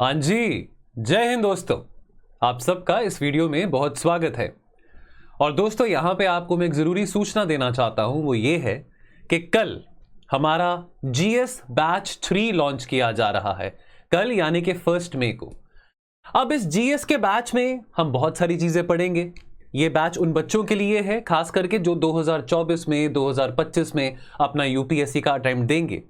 हाँ जी, जय हिंद दोस्तों। आप सबका इस वीडियो में बहुत स्वागत है। और दोस्तों यहाँ पे आपको मैं एक ज़रूरी सूचना देना चाहता हूँ, वो ये है कि कल हमारा जीएस बैच 3 लॉन्च किया जा रहा है। कल यानी कि 1 मई को। अब इस जीएस के बैच में हम बहुत सारी चीज़ें पढ़ेंगे। ये बैच उन बच्चों के लिए है खास करके जो 2024 में 2025 में अपना यूपीएससी का अटेम्प्ट देंगे।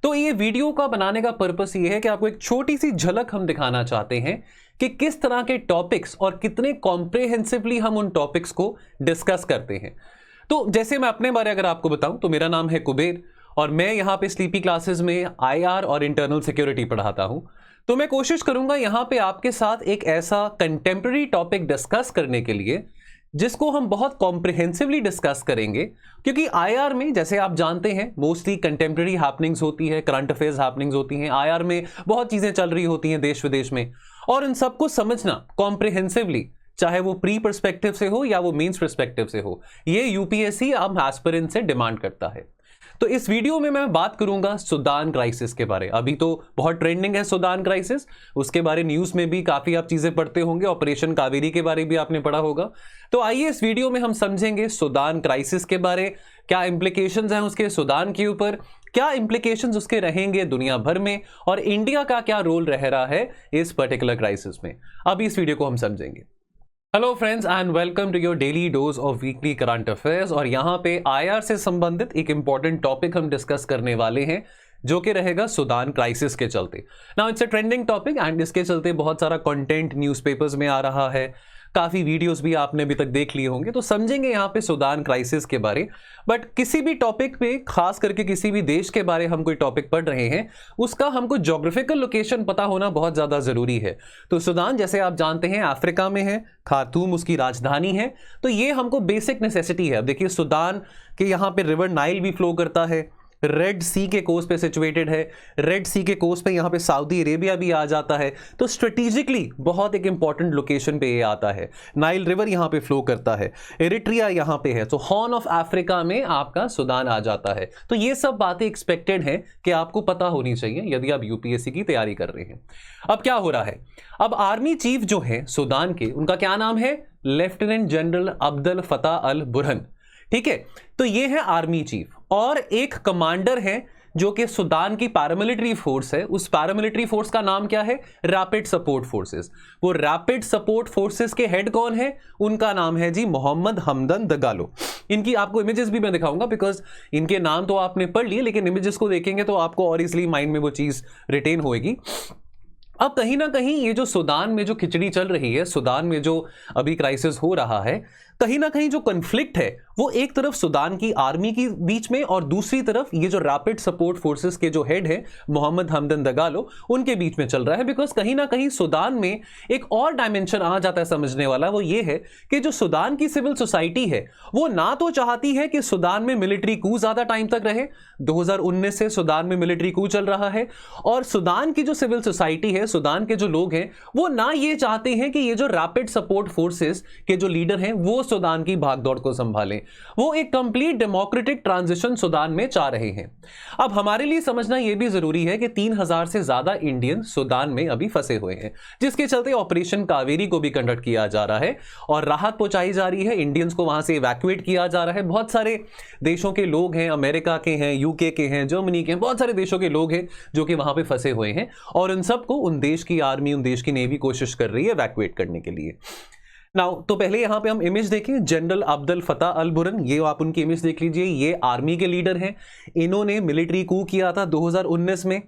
तो ये वीडियो का बनाने का पर्पस ये है कि आपको एक छोटी सी झलक हम दिखाना चाहते हैं कि किस तरह के टॉपिक्स और कितने कॉम्प्रिहेंसिवली हम उन टॉपिक्स को डिस्कस करते हैं। तो जैसे मैं अपने बारे अगर आपको बताऊं तो मेरा नाम है कुबेर और मैं यहाँ पे स्लीपी क्लासेस में आईआर और इंटरनल सिक्योरिटी पढ़ाता हूं। तो मैं कोशिश करूंगा यहाँ पे आपके साथ एक ऐसा कंटेम्प्रेरी टॉपिक डिस्कस करने के लिए जिसको हम बहुत कॉम्प्रिहेंसिवली डिस्कस करेंगे, क्योंकि आईआर में जैसे आप जानते हैं मोस्टली कंटेम्प्रेरी हैपनिंग्स होती है, करंट अफेयर्स हैपनिंग्स होती हैं। आईआर में बहुत चीज़ें चल रही होती हैं देश विदेश में, और इन सबको समझना कॉम्प्रिहेंसिवली, चाहे वो प्री पर्सपेक्टिव से हो या वो मेंस पर्सपेक्टिव से हो, ये यूपीएससी अब एस्पिरेंट से डिमांड करता है। तो इस वीडियो में मैं बात करूंगा सूडान क्राइसिस के बारे। अभी तो बहुत ट्रेंडिंग है सूडान क्राइसिस, उसके बारे न्यूज में भी काफी आप चीजें पढ़ते होंगे। ऑपरेशन कावेरी के बारे भी आपने पढ़ा होगा। तो आइए इस वीडियो में हम समझेंगे सूडान क्राइसिस के बारे, क्या इंप्लीकेशंस हैं उसके सूडान के ऊपर, क्या इंप्लीकेशंस उसके रहेंगे दुनिया भर में, और इंडिया का क्या रोल रह रहा है इस पर्टिकुलर क्राइसिस में। अब इस वीडियो को हम समझेंगे। Hello friends and welcome to your daily dose of weekly current affairs. और यहाँ पे आईआर से संबंधित एक इंपॉर्टेंट टॉपिक हम डिस्कस करने वाले हैं जो कि रहेगा सूडान क्राइसिस के चलते। Now it's a trending topic and इसके चलते बहुत सारा कंटेंट न्यूज़पेपर्स में आ रहा है, काफ़ी वीडियोस भी आपने अभी तक देख लिए होंगे। तो समझेंगे यहाँ पे सूडान क्राइसिस के बारे। बट किसी भी टॉपिक पे, खास करके किसी भी देश के बारे हम कोई टॉपिक पढ़ रहे हैं, उसका हमको ज्योग्राफिकल लोकेशन पता होना बहुत ज़्यादा ज़रूरी है। तो सूडान जैसे आप जानते हैं अफ्रीका में है, खार्तूम उसकी राजधानी है। तो ये हमको बेसिक नेसेसिटी है। अब देखिए सूडान के यहाँ पे रिवर नाइल भी फ्लो करता है, रेड सी के कोस्ट पे सिचुएटेड है। रेड सी के कोस्ट पे यहाँ पे सऊदी अरेबिया भी आ जाता है। तो स्ट्रेटेजिकली बहुत एक इंपॉर्टेंट लोकेशन पे ये आता है। नाइल रिवर यहाँ पे फ्लो करता है, एरिट्रिया यहाँ पे है। तो हॉर्न ऑफ अफ्रीका में आपका सूडान आ जाता है। तो ये सब बातें एक्सपेक्टेड हैं कि आपको पता होनी चाहिए यदि आप यूपीएससी की तैयारी कर रहे हैं। अब क्या हो रहा है, अब आर्मी चीफ जो है सूडान के, उनका क्या नाम है, लेफ्टिनेंट जनरल अब्दुल फताह अल बुरहान। ठीक है, तो ये है आर्मी चीफ। और एक कमांडर है जो कि सूडान की पैरामिलिट्री फोर्स है। उस पैरामिलिट्री फोर्स का नाम क्या है, रैपिड सपोर्ट फोर्सेस। वो रैपिड सपोर्ट फोर्सेस के हेड कौन है, उनका नाम है जी मोहम्मद हमदन दगालो। इनकी आपको इमेजेस भी मैं दिखाऊंगा, बिकॉज इनके नाम तो आपने पढ़ लिए, लेकिन इमेजेस को देखेंगे तो आपको और इजली माइंड में वो चीज रिटेन होएगी। अब कहीं ना कहीं ये जो सूडान में जो खिचड़ी चल रही है, सूडान में जो अभी क्राइसिस हो रहा है, कहीं ना कहीं जो कॉन्फ्लिक्ट है वो एक तरफ सूडान की आर्मी की बीच में और दूसरी तरफ ये जो रैपिड सपोर्ट फोर्सेस के जो हेड है मोहम्मद हमदन दगालो, उनके बीच में चल रहा है। बिकॉज कहीं ना कहीं सूडान में एक और डायमेंशन आ जाता है समझने वाला, वो ये है कि जो सूडान की सिविल सोसाइटी है वो ना तो चाहती है कि सूडान में मिलिट्री कू ज्यादा टाइम तक रहे। 2019 से सूडान में मिलिट्री कू चल रहा है, और सूडान की जो सिविल सोसाइटी है, सूडान के जो लोग हैं, वो ना ये चाहते हैं कि ये जो रैपिड सपोर्ट फोर्सेस के जो लीडर हैं वो सूडान की भागदौड़ को संभालें। वो एक कंप्लीट डेमोक्रेटिक ट्रांजिशन सूडान में चाह रहे हैं। अब हमारे लिए समझना यह भी जरूरी है कि 3000 से ज्यादा इंडियन सूडान में अभी फंसे हुए हैं, जिसके चलते ऑपरेशन कावेरी को भी कंडक्ट किया जा रहा है और राहत पहुंचाई जा रही है। इंडियंस को वहां से इवैक्यूएट किया जा रहा है। बहुत सारे देशों के लोग हैं, अमेरिका के हैं, यूके के हैं, जर्मनी के हैं, बहुत सारे देशों के लोग हैं जो कि वहां पे फंसे हुए हैं, और उन सबको उन देश की आर्मी, उन देश की नेवी कोशिश कर रही है इवैक्यूएट करने के लिए। नाउ तो पहले यहां पे हम इमेज देखें, जनरल अब्दुल फताह अल बुरहान, ये आप उनकी इमेज देख लीजिए। ये आर्मी के लीडर हैं, इन्होंने मिलिट्री कू किया था 2019 में।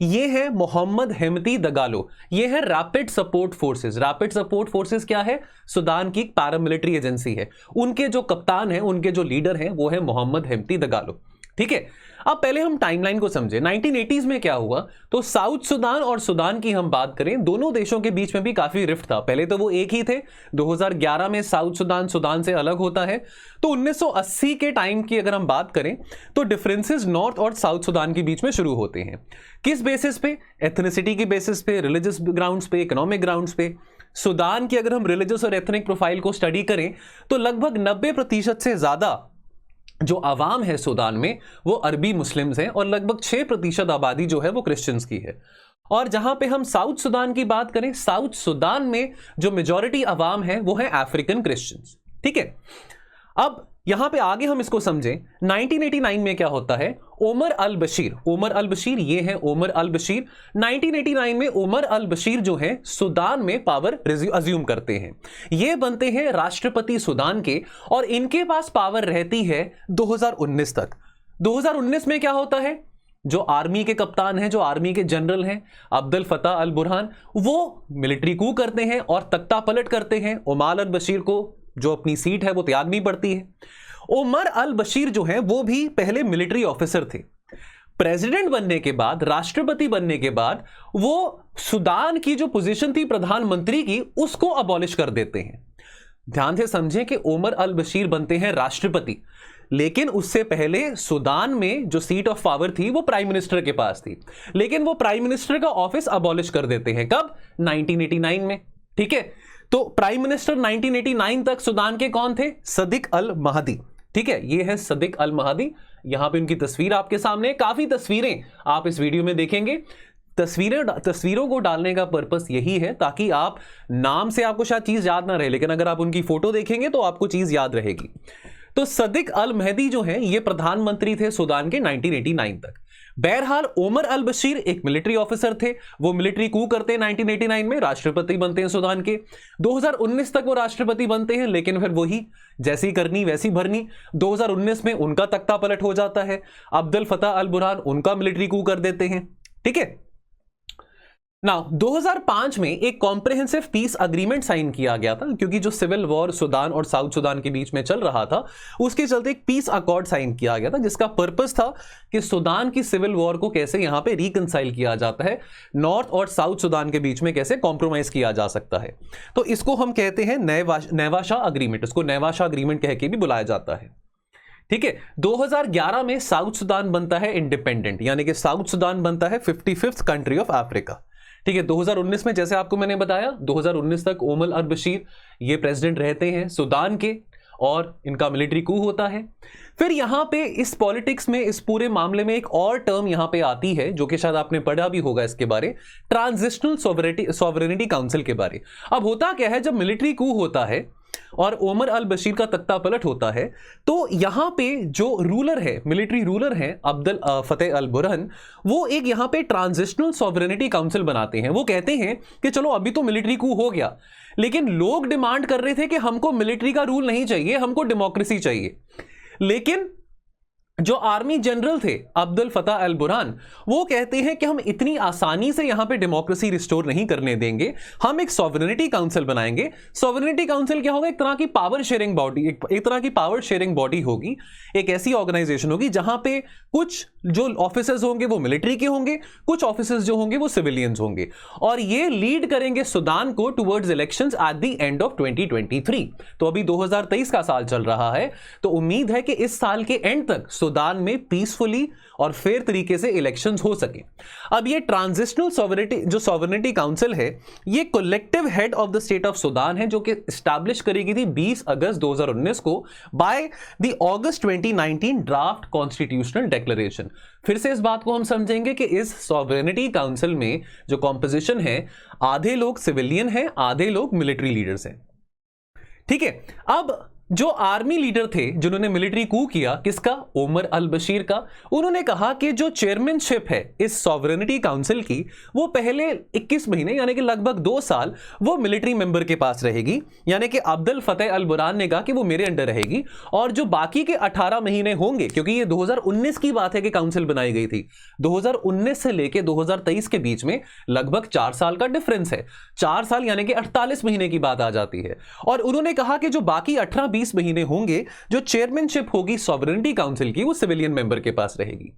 ये है मोहम्मद हेमती दगालो, ये है rapid support forces. Rapid support forces क्या है, सूडान की पैरामिलिट्री एजेंसी है। उनके जो कप्तान हैं, उनके जो लीडर हैं, वो है मोहम्मद हेमती दगालो। ठीक है, अब पहले हम टाइमलाइन को समझे। 1980s में क्या हुआ, तो साउथ सूडान और सूडान की हम बात करें, दोनों देशों के बीच में भी काफी रिफ्ट था। पहले तो वो एक ही थे। 2011 में साउथ सूडान सूडान से अलग होता है। तो 1980 के टाइम की अगर हम बात करें तो डिफरेंसेस नॉर्थ और साउथ सूडान के बीच में शुरू होते हैं। किस बेसिस पे, एथनिसिटी की बेसिस पे, रिलीजियस ग्राउंड्स पे, इकोनॉमिक ग्राउंड्स पे। सूडान की अगर हम रिलीजियस और एथनिक प्रोफाइल को स्टडी करें तो लगभग 90% से ज्यादा जो आवाम है सूडान में वो अरबी मुस्लिम्स हैं, और लगभग 6% आबादी जो है वो क्रिश्चियंस की है। और जहां पे हम साउथ सुदान की बात करें, साउथ सुदान में जो मेजॉरिटी अवाम है वो है अफ्रीकन क्रिश्चियंस। ठीक है, अब यहां पे आगे हम इसको समझें। 1989 में क्या होता है, उमर अल बशीर, ये है उमर अल बशीर। 1989 में उमर अल बशीर जो है सुदान में पावर अज्यूम करते हैं। ये बनते हैं राष्ट्रपति सुदान के, और इनके पास पावर रहती है 2019 तक। 2019 में क्या होता है, जो आर्मी के कप्तान हैं, जो आर्मी के जनरल हैं अब्दुल फताह अल बुरहान, वो मिलिट्री कू करते हैं और तख्ता पलट करते हैं। उमर अल बशीर को जो अपनी सीट है वो त्यागनी पड़ती है। उमर अल बशीर जो है वो भी पहले मिलिट्री ऑफिसर थे। प्रेसिडेंट बनने के बाद, राष्ट्रपति बनने के बाद, वो सुदान की जो पोजीशन थी प्रधानमंत्री की, उसको अबॉलिश कर देते हैं। ध्यान से समझें कि उमर अल बशीर बनते हैं राष्ट्रपति, लेकिन उससे पहले सुदान में जो सीट ऑफ पावर थी वो प्राइम मिनिस्टर के पास थी, लेकिन वो प्राइम मिनिस्टर का ऑफिस अबॉलिश कर देते हैं। कब? 1989 में। ठीक है, तो प्राइम मिनिस्टर 1989 तक सुदान के कौन थे? सदिक अल महदी। ठीक है, ये है सदिक अल महदी। यहां पे उनकी तस्वीर आपके सामने, काफी तस्वीरें आप इस वीडियो में देखेंगे। तस्वीरों को डालने का पर्पस यही है ताकि आप, नाम से आपको शायद चीज याद ना रहे, लेकिन अगर आप उनकी फोटो देखेंगे तो आपको चीज याद रहेगी। तो सदिक अल महदी जो है ये प्रधानमंत्री थे सुदान के 1989 तक। बहरहाल उमर अल बशीर एक मिलिट्री ऑफिसर थे, वो मिलिट्री कू करते हैं 1989 में, राष्ट्रपति बनते हैं सुदान के। 2019 तक वो राष्ट्रपति बनते हैं, लेकिन फिर वही जैसी करनी वैसी भरनी। 2019 में उनका तख्ता पलट हो जाता है, अब्दुल फताह अल बुरहान उनका मिलिट्री कू कर देते हैं। ठीक है, नाउ 2005 में एक कॉम्प्रिहेंसिव पीस अग्रीमेंट साइन किया गया था, क्योंकि जो सिविल वॉर सुदान और साउथ सुदान के बीच में चल रहा था उसके चलते एक पीस अकॉर्ड साइन किया गया था, जिसका पर्पस था कि सुदान की सिविल वॉर को कैसे यहां पे रिकंसाइल किया जाता है, नॉर्थ और साउथ सुदान के बीच में कैसे कॉम्प्रोमाइज किया जा सकता है। तो इसको हम कहते हैं नेवाशा अग्रीमेंट, इसको नेवाशा अग्रीमेंट कह के भी बुलाया जाता है। ठीक है, 2011 में साउथ सुदान बनता है इंडिपेंडेंट, यानी कि साउथ सुदान बनता है 55th कंट्री ऑफ अफ्रीका। ठीक है, 2019 में जैसे आपको मैंने बताया, 2019 तक उमर अल बशीर ये प्रेसिडेंट रहते हैं सुदान के, और इनका मिलिट्री कू होता है। फिर यहां पे इस पॉलिटिक्स में, इस पूरे मामले में एक और टर्म यहां पे आती है जो कि शायद आपने पढ़ा भी होगा इसके बारे, ट्रांजिशनल सॉवरेनिटी काउंसिल के बारे। अब होता क्या है, जब मिलिट्री कू होता है और उमर अल बशीर का तख्ता पलट होता है, तो यहां पे जो रूलर है, मिलिट्री रूलर है अब्दुल फतेह अल बुरहान, वो एक यहां पे ट्रांजिशनल सॉवरेनिटी काउंसिल बनाते हैं। वो कहते हैं कि चलो अभी तो मिलिट्री कू हो गया, लेकिन लोग डिमांड कर रहे थे कि हमको मिलिट्री का रूल नहीं चाहिए, हमको डेमोक्रेसी चाहिए। लेकिन जो आर्मी जनरल थे अब्दुल फताह अल बुरहान, वो कहते हैं कि हम इतनी आसानी से यहां पे डेमोक्रेसी रिस्टोर नहीं करने देंगे, हम एक सॉवरेनिटी काउंसिल बनाएंगे। सॉवरेनिटी काउंसिल क्या होगा? एक तरह की पावर शेयरिंग बॉडी, एक तरह की पावर शेयरिंग बॉडी होगी, एक ऐसी ऑर्गेनाइजेशन होगी जहां पे कुछ जो ऑफिसर्स होंगे वो मिलिट्री के होंगे, कुछ ऑफिसर्स जो होंगे वो सिविलियंस होंगे, और ये लीड करेंगे सुदान को towards elections at the end of 2023। तो अभी 2023 का साल चल रहा है, तो उम्मीद है कि इस साल के एंड तक सुदान में पीसफुली और फेयर तरीके से इलेक्शंस हो सके। अब ये ट्रांजिशनल सॉवरेनिटी काउंसिल है, ये collective head of the state of Sudan है, जो कि एस्टैब्लिश करी गई थी 20 अगस्त 2019 को by the August 2019 draft constitutional declaration. फिर से इस बात को हम समझेंगे कि इस सॉवरेनिटी काउंसिल में जो कॉम्पोजिशन है, आधे लोग सिविलियन हैं, आधे लोग मिलिट्री लीडर्स हैं। ठीक है, अब जो आर्मी लीडर थे जिन्होंने मिलिट्री कू किया, किसका? उमर अल बशीर का, उन्होंने कहा कि जो चेयरमैनशिप है इस सॉवरेनिटी काउंसिल की, वो पहले 21 महीने यानी कि लगभग 2 साल वो मिलिट्री मेंबर के पास रहेगी, यानी कि अब्दुल फतेह अल बुरहान ने कहा कि वो मेरे अंडर रहेगी, और जो बाकी के 18 महीने होंगे, क्योंकि ये 2019 की बात है कि काउंसिल बनाई गई थी, 2019 से लेके 2023 के बीच में लगभग 4 साल का डिफरेंस है, 4 साल यानी कि 48 महीने की बात आ जाती है। और उन्होंने कहा कि जो बाकी 18-20 महीने होंगे, जो चेयरमैनशिप होगी सॉवरेनिटी काउंसिल की, वो सिविलियन मेंबर के पास रहेगी।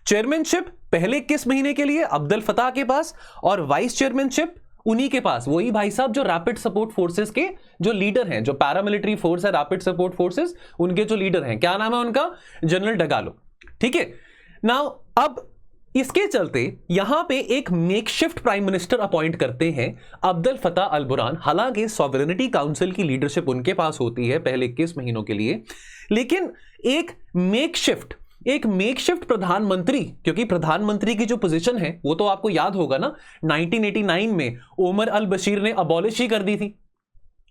चेयरमैनशिप पहले 21 महीने के लिए अब्दुल फताह के पास, और वाइस चेयरमैनशिप उन्हीं के पास, वही भाई साहब जो रैपिड सपोर्ट फोर्सेस के जो लीडर हैं, जो पैरामिलिट्री फोर्स है रैपिड सपोर्ट फोर्सेस, उनके जो लीडर हैं, क्या नाम है उनका? जनरल डगालो। ठीक है, नाउ अब इसके चलते यहां पे एक मेकशिफ्ट प्राइम मिनिस्टर अपॉइंट करते हैं अब्दुल फताह अल बुरहान। हालांकि सॉवरेनिटी काउंसिल की लीडरशिप उनके पास होती है पहले 21 महीनों के लिए, लेकिन एक मेकशिफ्ट एक मेकशिफ्ट प्रधानमंत्री, क्योंकि प्रधानमंत्री की जो पोजीशन है वो तो आपको याद होगा ना, 1989 में ओमर अल बशीर ने अबॉलिश ही कर दी थी।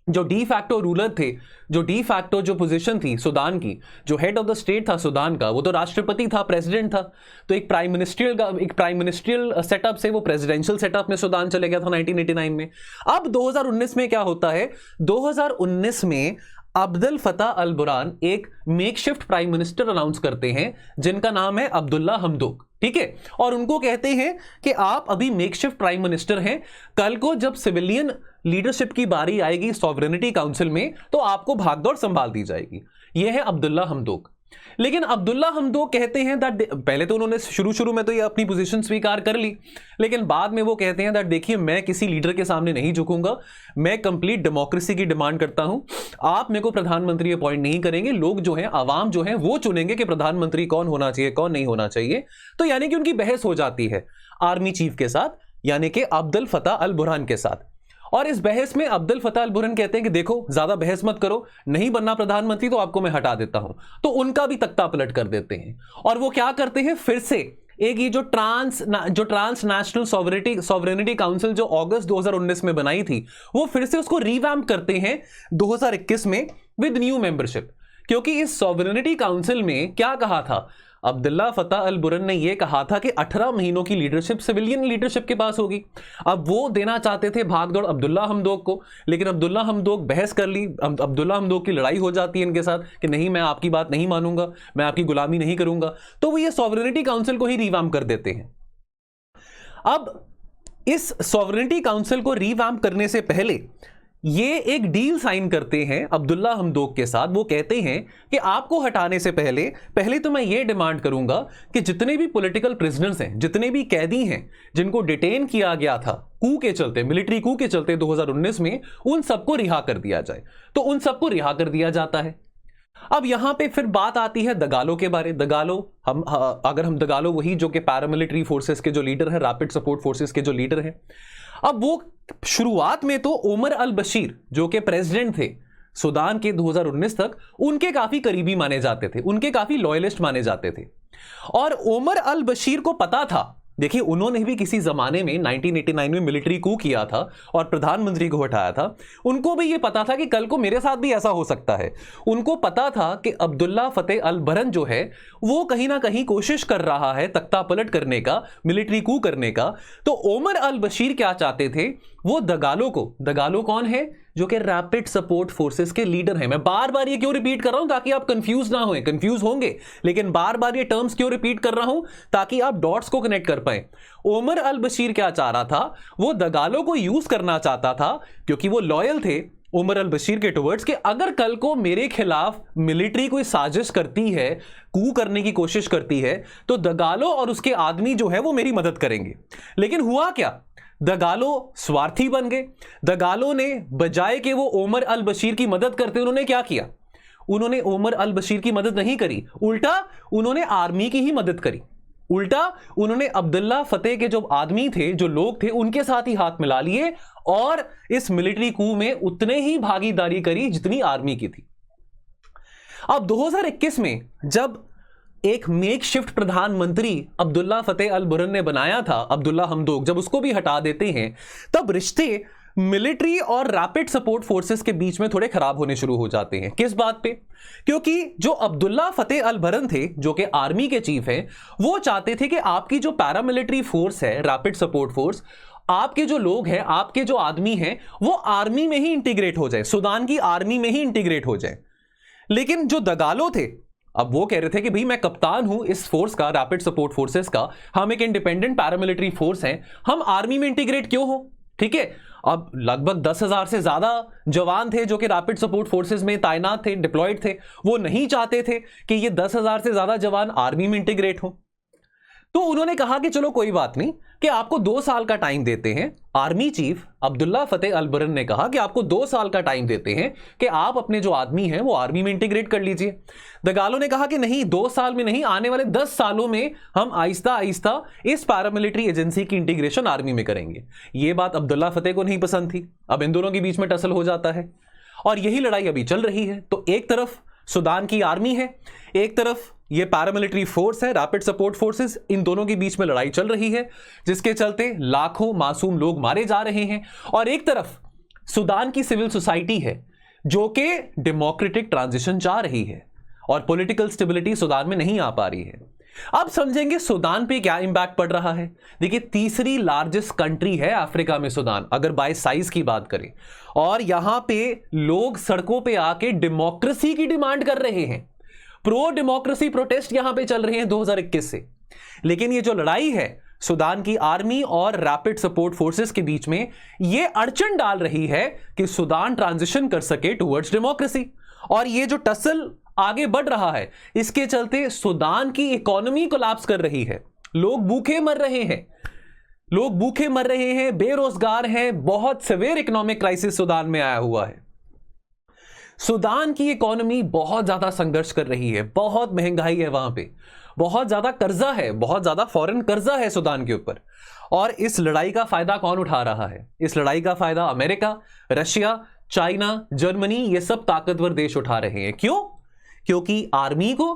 जो डी फैक्टो रूलर थे, जो डी फैक्टो जो पोजीशन थी सूडान की, जो हेड ऑफ द स्टेट था सूडान का, वो तो राष्ट्रपति था, प्रेसिडेंट था। तो एक प्राइम मिनिस्ट्रियल सेटअप से वो प्रेसिडेंशियल सेटअप में सूडान चले गया था 1989 में। अब 2019 में क्या होता है, 2019 में अब्दुल फतह अल बुरहान एक मेकशिफ्ट प्राइम मिनिस्टर अनाउंस करते हैं जिनका नाम है अब्दुल्ला हमदोक, ठीक है। और उनको कहते हैं कि आप अभी मेकशिफ्ट प्राइम मिनिस्टर हैं, कल को जब सिविलियन लीडरशिप की बारी आएगी सॉवरेनिटी काउंसिल में तो आपको भागदौड़ संभाल दी जाएगी। यह है अब्दुल्ला हमदोक। लेकिन अब्दुल्ला हमदोक कहते हैं दैट, पहले तो उन्होंने शुरू में तो ये अपनी पोजीशन स्वीकार कर ली, लेकिन बाद में वो कहते हैं दैट देखिए मैं किसी लीडर के सामने नहीं झुकूंगा, मैं कंप्लीट डेमोक्रेसी की डिमांड करता हूं, आप मेरे को प्रधानमंत्री अपॉइंट नहीं करेंगे, लोग जो है आवाम जो है वो चुनेंगे कि प्रधानमंत्री कौन होना चाहिए कौन नहीं होना चाहिए। तो यानी कि उनकी बहस हो जाती है आर्मी चीफ के साथ, यानी कि अब्दुल फतह अल बुरहान के साथ। और इस बहस में अब्दुल फतह अल बुरहान कहते हैं कि देखो ज्यादा बहस मत करो, नहीं बनना प्रधानमंत्री तो आपको मैं हटा देता हूं। तो उनका भी तख्ता पलट कर देते हैं। और वो क्या करते हैं, फिर से एक ये जो ट्रांस नेशनल सॉवरेनिटी काउंसिल जो अगस्त 2019 में बनाई थी, वो फिर से उसको रिवैम्प करते हैं 2021 में विद न्यू मेंबरशिप। क्योंकि इस सॉवरेनिटी काउंसिल में क्या कहा था, अब्दुल्ला फतह अल बुरहान ने यह कहा था कि 18 महीनों की लीडरशिप सिविलियन लीडरशिप के पास होगी। अब वो देना चाहते थे भागदौड़ अब्दुल्ला हमदोक को, लेकिन अब्दुल्ला हमदोक बहस कर ली, अब्दुल्ला हमदोक की लड़ाई हो जाती है इनके साथ कि नहीं मैं आपकी बात नहीं मानूंगा, मैं आपकी गुलामी नहीं करूंगा। तो वो ये सॉवरेनिटी काउंसिल को ही रिवैम्प कर देते हैं। अब इस सॉवरेनिटी काउंसिल को रिवैम्प करने से पहले ये एक डील साइन करते हैं अब्दुल्ला हमदोक के साथ। वो कहते हैं कि आपको हटाने से पहले तो मैं ये डिमांड करूंगा कि जितने भी पॉलिटिकल प्रिजनर्स हैं, जितने भी कैदी हैं जिनको डिटेन किया गया था कू के चलते, मिलिट्री कू के चलते 2019 में, उन सबको रिहा कर दिया जाए। तो उन सबको रिहा कर दिया जाता है। अब यहां पे फिर बात आती है दगालो के बारे। दगालो अगर हम दगालो वही जो कि पैरामिलिट्री फोर्सेस के जो लीडर है, रैपिड सपोर्ट फोर्सेस के जो लीडर हैं, अब वो शुरुआत में तो ओमर अल बशीर जो कि प्रेसिडेंट थे सूडान के 2019 तक, उनके काफी करीबी माने जाते थे, उनके काफी लॉयलिस्ट माने जाते थे। और ओमर अल बशीर को पता था, देखिए उन्होंने भी किसी जमाने में 1989 में मिलिट्री कू किया था और प्रधानमंत्री को हटाया था, उनको भी ये पता था कि कल को मेरे साथ भी ऐसा हो सकता है। उनको पता था कि अब्दुल्ला फतेह अल बुरहान जो है वो कहीं ना कहीं कोशिश कर रहा है तख्ता पलट करने का, मिलिट्री कू करने का। तो ओमर अल बशीर क्या चाहते थे, वो दगालो कौन है, जो कि रैपिड सपोर्ट फोर्सेस के लीडर हैं। मैं बार बार ये क्यों रिपीट कर रहा हूं, ताकि आप कंफ्यूज ना हों, कंफ्यूज होंगे, लेकिन बार बार ये टर्म्स क्यों रिपीट कर रहा हूं, ताकि आप डॉट्स को कनेक्ट कर पाए। ओमर अल बशीर क्या चाह रहा था, वो दगालो को यूज करना चाहता था, क्योंकि वो लॉयल थे उमर अल बशीर के टुवर्ड्स कि अगर कल को मेरे खिलाफ मिलिट्री कोई साजिश करती है, कू करने की कोशिश करती है, तो दगालो और उसके आदमी जो है वो मेरी मदद करेंगे। लेकिन हुआ क्या, दगालो स्वार्थी बन गए। दगालो ने बजाय कि वो ओमर अल बशीर की मदद करते, उन्होंने क्या किया, उन्होंने ओमर अल बशीर की मदद नहीं करी, उल्टा उन्होंने आर्मी की ही मदद करी। उल्टा उन्होंने अब्दुल्ला फतेह के जो आदमी थे, जो लोग थे, उनके साथ ही हाथ मिला लिए और इस मिलिट्री कू में उतने ही भागीदारी करी जितनी आर्मी की थी। अब 2021 में जब एक मेकशिफ्ट प्रधानमंत्री अब्दुल्ला फतेह अल बुरहान ने बनाया था, अब्दुल्ला हमदोक, जब उसको भी हटा देते हैं, तब रिश्ते मिलिट्री और रैपिड सपोर्ट फोर्सेस के बीच में थोड़े खराब होने शुरू हो जाते हैं। किस बात पे, क्योंकि जो अब्दुल्ला फतेह अल बुरहान थे, जो कि आर्मी के चीफ हैं, वो चाहते थे कि आपकी जो पैरामिलिट्री फोर्स है, रैपिड सपोर्ट फोर्स, आपके जो लोग हैं, आपके जो आदमी हैं, वो आर्मी में ही इंटीग्रेट हो जाए, सूडान की आर्मी में ही इंटीग्रेट हो जाए। लेकिन जो दगालो थे, अब वो कह रहे थे कि भाई मैं कप्तान हूं इस फोर्स का, रैपिड सपोर्ट फोर्सेस का, हम एक इंडिपेंडेंट पैरामिलिट्री फोर्स हैं, हम आर्मी में इंटीग्रेट क्यों हो, ठीक है। अब लगभग 10,000 से ज्यादा जवान थे जो कि रैपिड सपोर्ट फोर्सेस में तैनात थे, डिप्लॉयड थे। वो नहीं चाहते थे कि ये 10,000 से ज्यादा जवान आर्मी में इंटीग्रेट हो। तो उन्होंने कहा कि चलो कोई बात नहीं, कि आपको 2 साल का टाइम देते हैं। आर्मी चीफ अब्दुल्ला फतेह अल बुरहान ने कहा कि आपको 2 साल का टाइम देते हैं कि आप अपने जो आदमी हैं वो आर्मी में इंटीग्रेट कर लीजिए। दगालो ने कहा कि नहीं, 2 साल में नहीं, आने वाले 10 सालों में हम आहिस्ता आहिस्ता इस पैरामिलिट्री एजेंसी की इंटीग्रेशन आर्मी में करेंगे। यह बात अब्दुल्ला फतेह को नहीं पसंद थी। अब इन दोनों के बीच में टसल हो जाता है और यही लड़ाई अभी चल रही है। तो एक तरफ सूडान की आर्मी है, एक तरफ ये पैरामिलिट्री फोर्स है, रैपिड सपोर्ट फोर्सेस, इन दोनों के बीच में लड़ाई चल रही है जिसके चलते लाखों मासूम लोग मारे जा रहे हैं। और एक तरफ सूडान की सिविल सोसाइटी है जो कि डेमोक्रेटिक ट्रांजिशन चाह रही है और पॉलिटिकल स्टेबिलिटी सूडान में नहीं आ पा रही है। अब समझेंगे सूडान पे क्या इंपैक्ट पड़ रहा है। देखिए, तीसरी लार्जेस्ट कंट्री है अफ्रीका में सूडान, अगर बाय साइज की बात करें, और यहां पे लोग सड़कों पे आके डेमोक्रेसी की डिमांड कर रहे हैं। प्रो डेमोक्रेसी प्रोटेस्ट यहां पे चल रहे हैं 2021 से। लेकिन ये जो लड़ाई है सूडान की आर्मी और रैपिड सपोर्ट फोर्सेस के बीच में, ये अड़चन डाल रही है कि सूडान ट्रांजिशन कर सके टुवर्ड्स डेमोक्रेसी। और ये जो टसल आगे बढ़ रहा है, इसके चलते सूडान की इकोनॉमी कोलैप्स कर रही है। लोग भूखे मर रहे हैं, लोग भूखे मर रहे हैं, बेरोजगार हैं, बहुत सीवियर इकोनॉमिक क्राइसिस सूडान में आया हुआ है। सूडान की इकोनॉमी बहुत ज्यादा संघर्ष कर रही है, बहुत महंगाई है वहां पे, बहुत ज्यादा कर्जा है, बहुत ज्यादा फॉरेन कर्जा है सूडान के ऊपर। और इस लड़ाई का फायदा कौन उठा रहा है? इस लड़ाई का फायदा अमेरिका, रशिया, चाइना, जर्मनी, ये सब ताकतवर देश उठा रहे हैं। क्यों? क्योंकि आर्मी को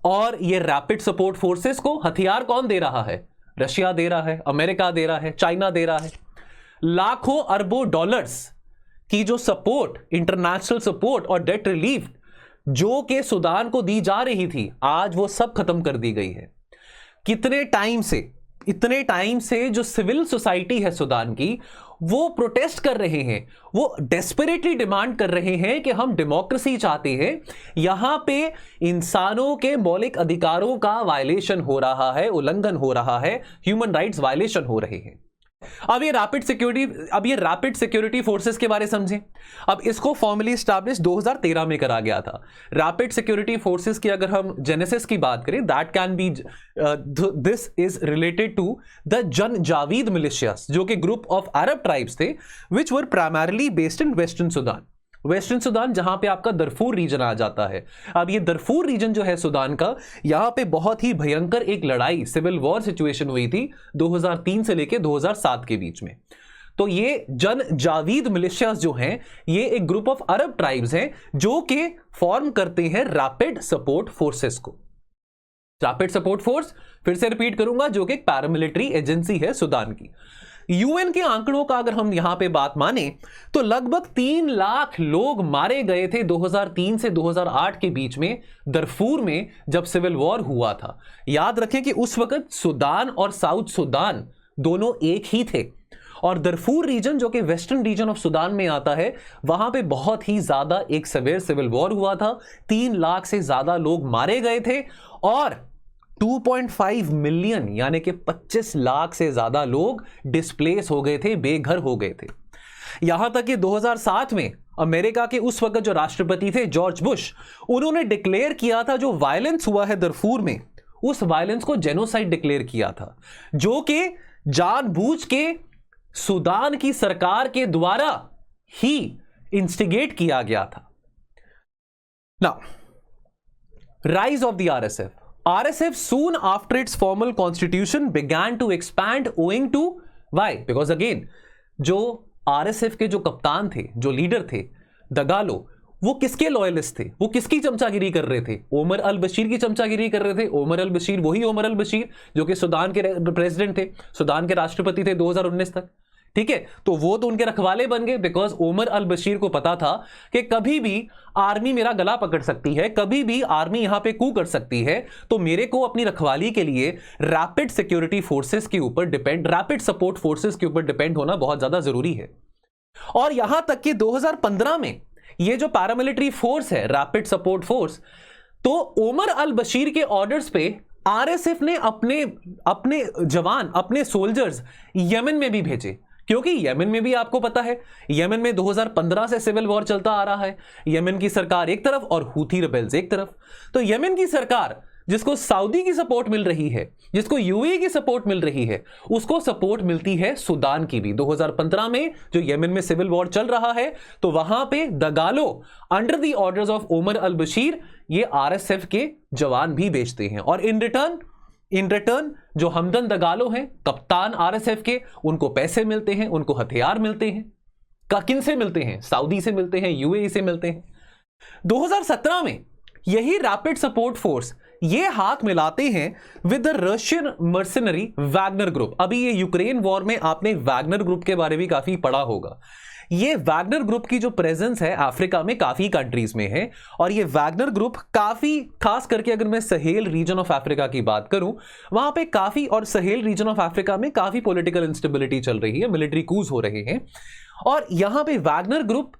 और ये रैपिड सपोर्ट फोर्सेस को हथियार कौन दे रहा है? रशिया दे रहा है, अमेरिका दे रहा है, चाइना दे रहा है। लाखों अरबों डॉलर्स की जो सपोर्ट, इंटरनेशनल सपोर्ट और डेट रिलीफ जो कि सूडान को दी जा रही थी, आज वो सब खत्म कर दी गई है। इतने टाइम से जो सिविल सोसाइटी है सूडान की, वो प्रोटेस्ट कर रहे हैं, वो डेस्परेटली डिमांड कर रहे हैं कि हम डेमोक्रेसी चाहते हैं। यहां पे इंसानों के मौलिक अधिकारों का वायलेशन हो रहा है, उल्लंघन हो रहा है, ह्यूमन राइट्स वायलेशन हो रहे हैं। अब ये रैपिड सिक्योरिटी फोर्सेस के बारे समझें। अब इसको फॉर्मली एस्टैब्लिश 2013 में करा गया था। रैपिड सिक्योरिटी फोर्सेस की अगर हम जेनेसिस की बात करें, that can be this is related to the Janjaweed militias, जो कि ग्रुप ऑफ अरब ट्राइब्स थे, which were primarily based in western Sudan. Western Sudan जहां पे आपका दरफूर रीजन आ जाता है। अब ये दरफूर रीजन जो है सूडान का, यहां पे बहुत ही भयंकर एक लड़ाई, सिविल वॉर सिचुएशन हुई थी 2003 से लेके 2007 के बीच में। तो ये जनजावीद मिलिशियास जो हैं, ये एक ग्रुप ऑफ अरब ट्राइब्स हैं जो कि फॉर्म करते हैं रैपिड सपोर्ट फोर्सेस को। रैपिड सपोर्ट फोर्स, फिर से रिपीट करूंगा, जो कि एक पैरामिलिट्री एजेंसी है सूडान की। यूएन के आंकड़ों का अगर हम यहां पे बात माने तो लगभग 3 लाख लोग मारे गए थे 2003 से 2008 के बीच में दरफूर में, जब सिविल वॉर हुआ था। याद रखें कि उस वक्त सूडान और साउथ सूडान दोनों एक ही थे, और दरफूर रीजन जो कि वेस्टर्न रीजन ऑफ सूडान में आता है, वहां पे बहुत ही ज्यादा एक सेवियर सिविल वॉर हुआ था। 3 लाख से ज्यादा लोग मारे गए थे और 2.5 मिलियन यानी कि 25 लाख से ज्यादा लोग डिस्प्लेस हो गए थे, बेघर हो गए थे। यहां तक कि 2007 में अमेरिका के उस वक्त जो राष्ट्रपति थे जॉर्ज बुश, उन्होंने डिक्लेयर किया था जो वायलेंस हुआ है दरफूर में, उस वायलेंस को जेनोसाइड डिक्लेयर किया था, जो कि जानबूझ के सूडान की सरकार के द्वारा ही इंस्टिगेट किया गया था। Now, rise of the RSF. RSF soon after its formal constitution began to expand owing to why? Because again, जो RSF के जो कप्तान थे, जो लीडर थे, दगालो, वो किसके लॉयलिस्ट थे? वो किसकी चमचागिरी कर रहे थे? ओमर अल बशीर की चमचागिरी कर रहे थे। ओमर अल बशीर, वही ओमर अल बशीर जो कि सूडान के प्रेसिडेंट थे, सूडान के राष्ट्रपति थे 2019 तक। ठीक है, तो वो तो उनके रखवाले बन गए, बिकॉज ओमर अल बशीर को पता था कि कभी भी आर्मी मेरा गला पकड़ सकती है, कभी भी आर्मी यहां पे कू कर सकती है, तो मेरे को अपनी रखवाली के लिए रैपिड सिक्योरिटी फोर्सेस के ऊपर डिपेंड, रैपिड सपोर्ट फोर्सेस के ऊपर डिपेंड होना बहुत ज्यादा जरूरी है। और यहां तक कि 2015 में ये जो पैरामिलिट्री फोर्स है, रैपिड सपोर्ट फोर्स, तो ओमर अल बशीर के ऑर्डर्स पे आरएसएफ ने अपने जवान, अपने सोल्जर्स यमन में भी भेजे, क्योंकि यमन में भी आपको पता है, यमन में 2015 से सिविल वॉर चलता आ रहा है। यमन की सरकार एक तरफ और हूथी रिबेल्स एक तरफ। तो यमन की सरकार, जिसको सऊदी की सपोर्ट मिल रही है, जिसको यूएई की सपोर्ट मिल रही है, उसको सपोर्ट मिलती है सूडान की भी। 2015 में जो यमन में सिविल वॉर चल रहा है, तो वहां पे Dagalo under the orders of Omar al Bashir ये आरएसएफ के जवान भी भेजते हैं, और इन रिटर्न जो हमदन दगालो हैं, कप्तान आरएसएफ के, उनको पैसे मिलते हैं, उनको हथियार मिलते हैं। किन से मिलते हैं? सऊदी से मिलते हैं, यूएई से मिलते हैं। 2017 में यही रैपिड सपोर्ट फोर्स ये हाथ मिलाते हैं with the Russian mercenary Wagner group. अभी ये यूक्रेन वॉर में आपने वैगनर ग्रुप के बारे में काफी पढ़ा होगा। ये वैगनर ग्रुप की जो प्रेजेंस है अफ्रीका में काफी कंट्रीज में है, और ये वैगनर ग्रुप काफी, खास करके अगर मैं सहेल रीजन ऑफ अफ्रीका की बात करूं, वहां पे काफी, और सहेल रीजन ऑफ अफ्रीका में काफी पॉलिटिकल इंस्टेबिलिटी चल रही है, मिलिट्री कूज हो रहे हैं, और यहां पे वैगनर ग्रुप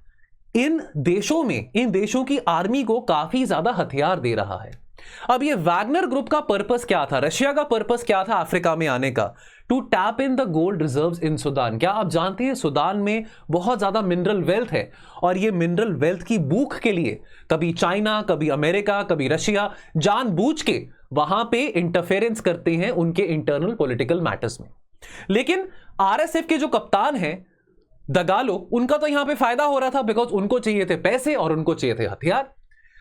इन देशों में, इन देशों की आर्मी को काफी ज्यादा हथियार दे रहा है। अब ये वैगनर ग्रुप का पर्पस क्या था, रशिया का पर्पस क्या था अफ्रीका में आने का? To tap in the gold reserves in Sudan. क्या आप जानते हैं सूडान में बहुत ज्यादा मिनरल वेल्थ है, और ये मिनरल वेल्थ की भूख के लिए कभी चाइना, कभी अमेरिका, कभी रशिया जानबूझ के वहां पे इंटरफेरेंस करते हैं उनके इंटरनल पॉलिटिकल मैटर्स में। लेकिन आरएसएफ के जो कप्तान हैं दगालो, उनका तो यहां पे फायदा हो रहा था, बिकॉज उनको चाहिए थे पैसे और उनको चाहिए थे हथियार।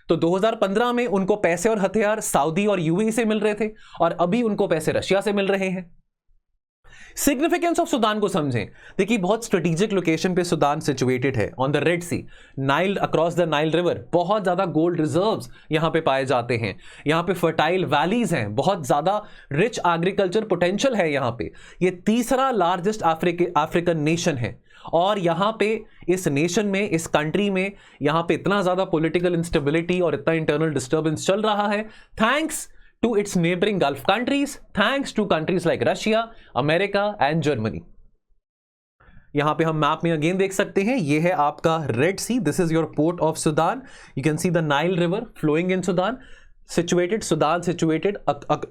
तो 2015 में उनको पैसे और हथियार सऊदी और यूएई से मिल रहे थे, और अभी उनको पैसे रशिया से मिल रहे हैं। सिग्निफिकेंस ऑफ सूडान को समझें। देखिए, बहुत स्ट्रेटेजिक लोकेशन पे सूडान सिचुएटेड है, on the Red Sea, Nile, across the Nile river. बहुत ज्यादा गोल्ड रिजर्व्स यहां पे पाए जाते हैं, यहां पे फर्टाइल वैलीज हैं, बहुत ज्यादा रिच एग्रीकल्चर पोटेंशियल है यहां पे। ये तीसरा लार्जेस्ट अफ्रीकन नेशन है, और यहां पे इस नेशन में, इस कंट्री में, यहां पे इतना ज्यादा पॉलिटिकल इंस्टेबिलिटी और इतना इंटरनल डिस्टर्बेंस चल रहा है thanks to its neighboring Gulf countries, thanks to countries like Russia, America and Germany. यहां पे हम मैप में अगेन देख सकते हैं, ये है आपका Red Sea, this is your port of Sudan. You can see the Nile river flowing in Sudan, Sudan situated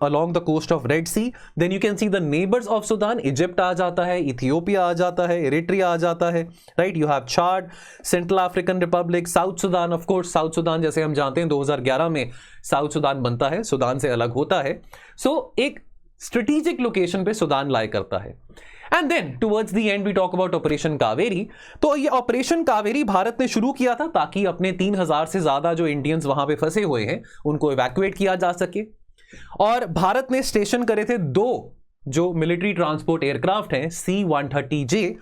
along the coast of Red Sea. Then you can see the neighbors of Sudan. Egypt आ जाता है, Ethiopia आ जाता है, Eritrea आ जाता है, right? You have Chad, Central African Republic, South Sudan, of course. South Sudan जैसे हम जानते हैं 2011 में South Sudan बनता है, सूडान से अलग होता है। So एक स्ट्रेटेजिक लोकेशन पे सूडान लाई करता है। And then towards the end we talk about operation Kaveri. तो ये ऑपरेशन कावेरी भारत ने शुरू किया था ताकि अपने 3000 से ज्यादा जो इंडियंस वहां पे फंसे हुए हैं उनको इवैक्यूएट किया जा सके, और भारत ने स्टेशन करे थे 2 जो मिलिट्री ट्रांसपोर्ट एयरक्राफ्ट हैं, C-130J,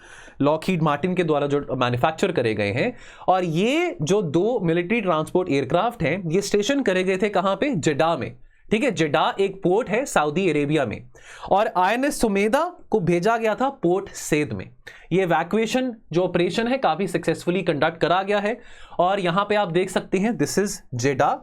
लॉकहीड मार्टिन के द्वारा जो मैन्युफैक्चर करे गए हैं। और ये जो 2 मिलिट्री ट्रांसपोर्ट एयरक्राफ्ट हैं ये स्टेशन करे गए थे कहां पे? जेडा में। ठीक है, जेडा एक पोर्ट है सऊदी अरेबिया में, और INS सुमेदा को भेजा गया था पोर्ट सेद में। ये इवैक्यूएशन जो ऑपरेशन है काफी सक्सेसफुली कंडक्ट करा गया है, और यहां पे आप देख सकते हैं दिस इज जेडा।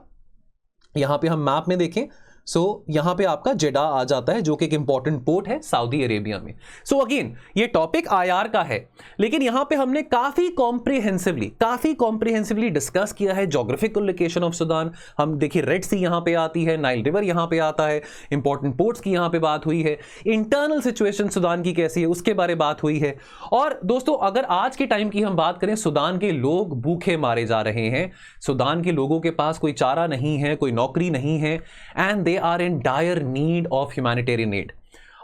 यहां पे हम मैप में देखें, सो यहां पे आपका जेडा आ जाता है जो कि एक इंपॉर्टेंट पोर्ट है सऊदी अरेबिया में। सो अगेन ये टॉपिक IR का है, लेकिन यहां पे हमने काफी कॉम्प्रिहेंसिवली डिस्कस किया है ज्योग्राफिकल लोकेशन ऑफ सूडान। हम देखिए रेड सी यहां पे आती है, नाइल रिवर यहां पे आता है, इंपॉर्टेंट पोर्ट्स की यहां पे बात हुई है, इंटरनल सिचुएशन सूडान की कैसी है उसके बारे बात हुई है। और दोस्तों अगर आज के टाइम की हम बात करें, सूडान के लोग भूखे मारे जा रहे हैं, सूडान के लोगों के पास कोई चारा नहीं है, कोई नौकरी नहीं है, and they are in dire need of humanitarian aid,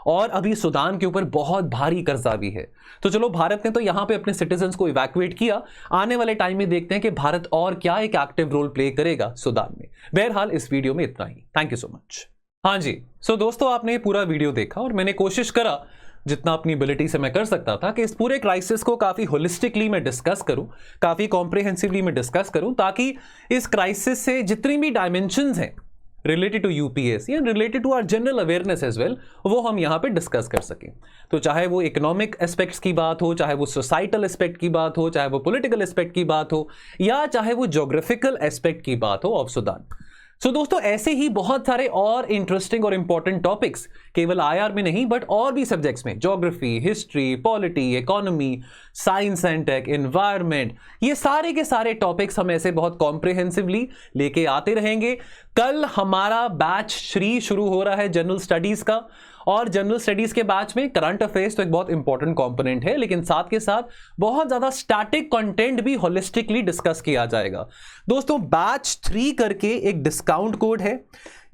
और अभी सूडान के ऊपर बहुत भारी कर्जा भी है। तो चलो भारत ने तो यहां पे अपने सिटीजन्स को इवैक्यूएट किया, आने वाले टाइम में देखते हैं कि भारत और क्या एक एक्टिव रोल प्ले करेगा सूडान में। बहरहाल इस वीडियो में इतना ही, थैंक यू सो मच। हाँ जी, सो दोस्तों आपने पूरा वीडियो देखा, और मैंने कोशिश करा जितना अपनी एबिलिटी से मैं कर सकता था कि इस पूरे क्राइसिस को काफी होलिस्टिकली मैं डिस्कस करूं, काफी कॉम्प्रिहेंसिवली मैं डिस्कस करूं, ताकि इस क्राइसिस से जितनी भी डायमेंशंस हैं related to UPSC and related to our general awareness as well, वो हम यहाँ पे डिस्कस कर सकें। तो चाहे वो इकोनॉमिक एस्पेक्ट्स की बात हो, चाहे वो सोसाइटल एस्पेक्ट की बात हो, चाहे वो पॉलिटिकल एस्पेक्ट की बात हो, या चाहे वो ज्योग्राफिकल एस्पेक्ट की बात हो ऑफ सूडान। सो दोस्तों ऐसे ही बहुत सारे और इंटरेस्टिंग और इंपॉर्टेंट टॉपिक्स केवल IR में नहीं बट और भी सब्जेक्ट्स में, geography, history, polity, economy, science and tech, environment, ये सारे के सारे टॉपिक्स हम ऐसे बहुत कॉम्प्रिहेंसिवली लेके आते रहेंगे। कल हमारा बैच 3 शुरू हो रहा है जनरल स्टडीज का, और जनरल स्टडीज के बैच में करंट अफेयर्स तो एक बहुत इंपॉर्टेंट कंपोनेंट है, लेकिन साथ के साथ बहुत ज्यादा स्टैटिक कंटेंट भी होलिस्टिकली डिस्कस किया जाएगा। दोस्तों बैच 3 करके एक डिस्काउंट कोड है,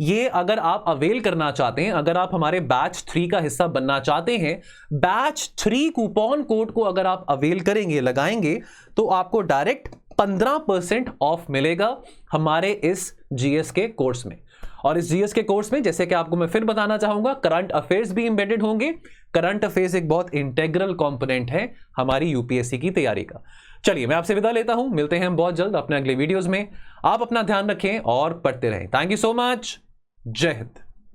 ये अगर आप अवेल करना चाहते हैं, अगर आप हमारे बैच 3 का हिस्सा बनना चाहते हैं, बैच 3 कूपन कोड को अगर आप अवेल करेंगे, लगाएंगे, तो आपको डायरेक्ट 15% ऑफ मिलेगा हमारे इस GS के कोर्स में। और इस GS के कोर्स में जैसे कि आपको मैं फिर बताना चाहूंगा, करंट अफेयर्स भी इंबेडेड होंगे। करंट अफेयर्स एक बहुत इंटेग्रल कंपोनेंट है हमारी UPSC की तैयारी का। चलिए मैं आपसे विदा लेता हूं, मिलते हैं हम बहुत जल्द अपने अगले वीडियोस में। आप अपना ध्यान रखें और पढ़ते रहें। Thank you so much. जय हिंद।